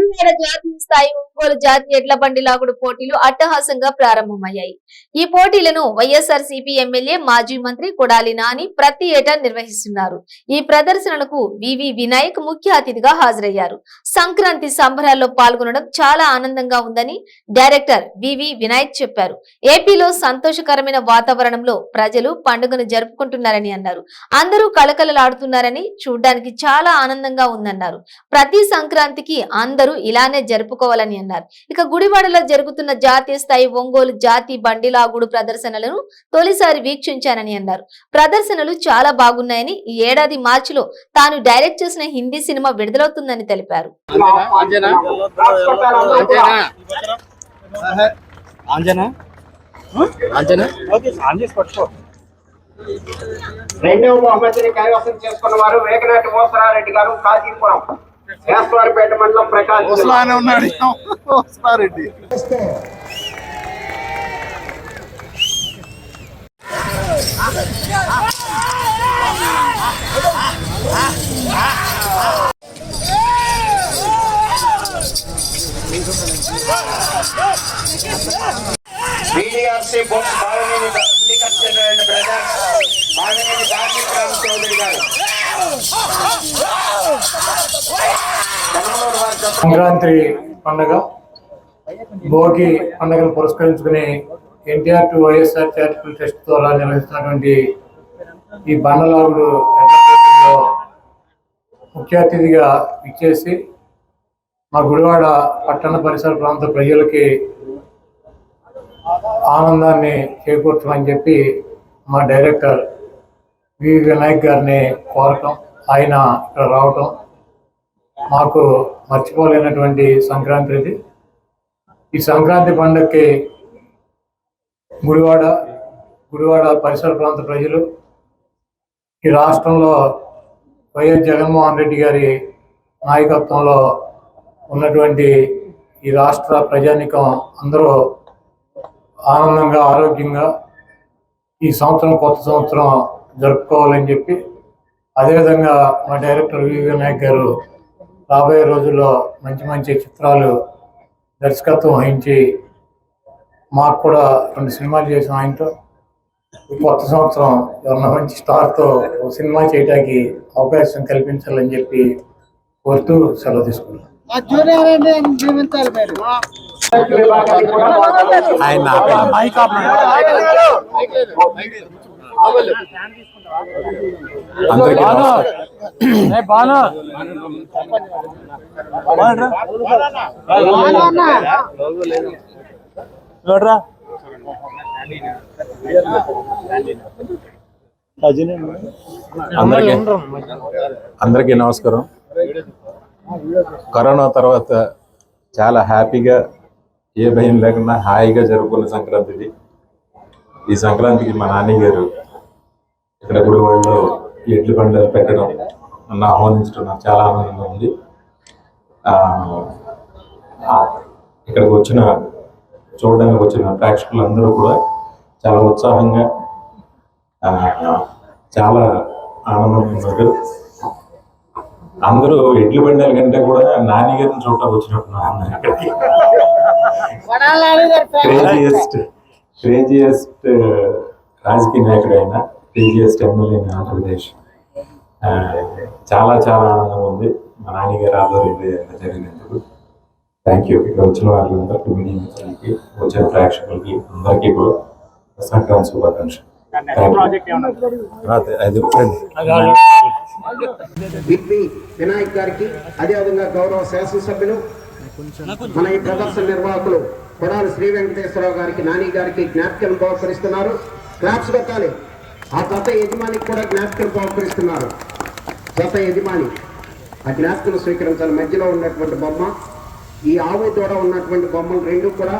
గుడివాడ జాతీయ స్థాయి ఒంగోలు జాతీయ ఎడ్ల బండి లాగుడు పోటీలు అట్టహాసంగా ప్రారంభమయ్యాయి. ఈ పోటీలను వైఎస్ఆర్సీపీ ఎమ్మెల్యే మాజీ మంత్రి కొడాలి నాని ప్రతి ఏటా నిర్వహిస్తున్నారు. ఈ ప్రదర్శనలకు వివి వినాయక్ ముఖ్య అతిథిగా హాజరయ్యారు. సంక్రాంతి సంబరాల్లో పాల్గొనడం చాలా ఆనందంగా ఉందని డైరెక్టర్ వివి వినాయక్ చెప్పారు. ఏపీలో సంతోషకరమైన వాతావరణంలో ప్రజలు పండుగను జరుపుకుంటున్నారని అన్నారు. అందరూ కళకళలాడుతున్నారని చూడడానికి చాలా ఆనందంగా ఉందన్నారు. ప్రతి సంక్రాంతికి అందరూ ఇలానే జరుపుకోవాలని అన్నారు. ఇక గుడివాడలో జరుగుతున్న జాతీయ స్థాయి ఒంగోలు జాతీయ బండి లాగుడు ప్రదర్శనలను తొలిసారి వీక్షించానని అన్నారు. ప్రదర్శనలు చాలా బాగున్నాయని ఈ ఏడాది మార్చిలో తాను డైరెక్ట్ చేసిన హిందీ సినిమా విడుదలవుతుందని తెలిపారు. రెండవ బహుమతిని కైవసం చేసుకున్న వారు వేకనాటి మోసరారెడ్డి గారు, కాజీపురం, శాస్వారిపేట మండలం, Prakasam. BDRC books Balaneni Mallikarjuna and brothers, Balaneni Dasiram Chowdary గారు. సంక్రాంతి పండుగ, భోగి పండుగను పురస్కరించుకుని NTR to YSR charitable trust ద్వారా నిర్వహిస్తున్నటువంటి ఈ బండలాగుడు ఎడ్ల ముఖ్య అతిథిగా ఇచ్చేసి మా గుడివాడ పట్టణ పరిసర ప్రాంత ప్రజలకి ఆనందాన్ని చేకూర్చమని చెప్పి మా డైరెక్టర్ వివి వినాయక్ గారిని కోరటం, ఆయన ఇక్కడ రావటం మాకు మర్చిపోలేనటువంటి సంక్రాంతి ఇది. ఈ సంక్రాంతి పండుగకి గుడివాడ పరిసర ప్రాంత ప్రజలు, ఈ రాష్ట్రంలో వైఎస్ జగన్మోహన్ రెడ్డి గారి నాయకత్వంలో ఉన్నటువంటి ఈ రాష్ట్ర ప్రజానీకం అందరూ ఆనందంగా, ఆరోగ్యంగా ఈ సంవత్సరం, కొత్త సంవత్సరం జరుపుకోవాలని చెప్పి, అదేవిధంగా మా డైరెక్టర్ వివి వినాయక్ గారు రాబోయే రోజుల్లో మంచి మంచి చిత్రాలు దర్శకత్వం వహించి మాకు కూడా 2 సినిమాలు చేసాం ఆయనతో. కొత్త సంవత్సరం ఎవరన్నా మంచి స్టార్తో ఒక సినిమా చేయడానికి అవకాశం కల్పించాలని చెప్పి కోరుతూ సెలవు తీసుకున్నాం. అందరికీ నమస్కారం. కరోనా తర్వాత చాలా హ్యాపీగా, ఏ భయం లేకుండా హాయిగా జరుపుకున్న సంక్రాంతి ఇది. ఈ సంక్రాంతికి మా నాన్నగారు ఇక్కడ గుడివాడలో ఎడ్ల బండ్లు పెట్టడం, నన్ను ఆహ్వానించడం నాకు చాలా ఆనందంగా ఉంది. ఇక్కడికి చూడడానికి వచ్చిన ప్రేక్షకులందరూ కూడా చాలా ఉత్సాహంగా, చాలా ఆనందంగా ఉన్నారు. అందరూ ఎడ్ల బండాల కంటే కూడా నాన్నగారిని చూడటానికి వచ్చినట్టున్నారు. ఇక్కడికి క్రేజియస్ట్ రాజకీయ నాయకుడు అయిన, క్రేజియస్ట్ ఎమ్మెల్యే ఆంధ్రప్రదేశ్. చాలా చాలా ఆనందంగా ఉంది మా నాన్నగారు ఆధ్వర్యంలో జరిగినందుకు. Thank you. ఇక్కడ వచ్చిన వాళ్ళందరికీ, మీడియా మిత్రులకి, వచ్చిన ప్రేక్షకులకి అందరికీ కూడా సంక్రాంతి శుభాకాంక్షలు. వినాయక్ గారికి, అదేవిధంగా గౌరవ శాసనసభ్యులు, మన ఈ ప్రదర్శన నిర్వాహకులు కొడాలి శ్రీ వెంకటేశ్వరరావు గారికి, నాని గారికి జ్ఞాపికలు బహుకరిస్తున్నారు. క్లాప్స్ పెట్టాలి. ఆ జత యజమానికి కూడా జ్ఞాపికలు బహుకరిస్తున్నారు. జత యజమాని ఆ జ్ఞాపికలు స్వీకరించాలి. మధ్యలో ఉన్నటువంటి బొమ్మ, ఈ ఆవు దూడ ఉన్నటువంటి బొమ్మలు రెండు కూడా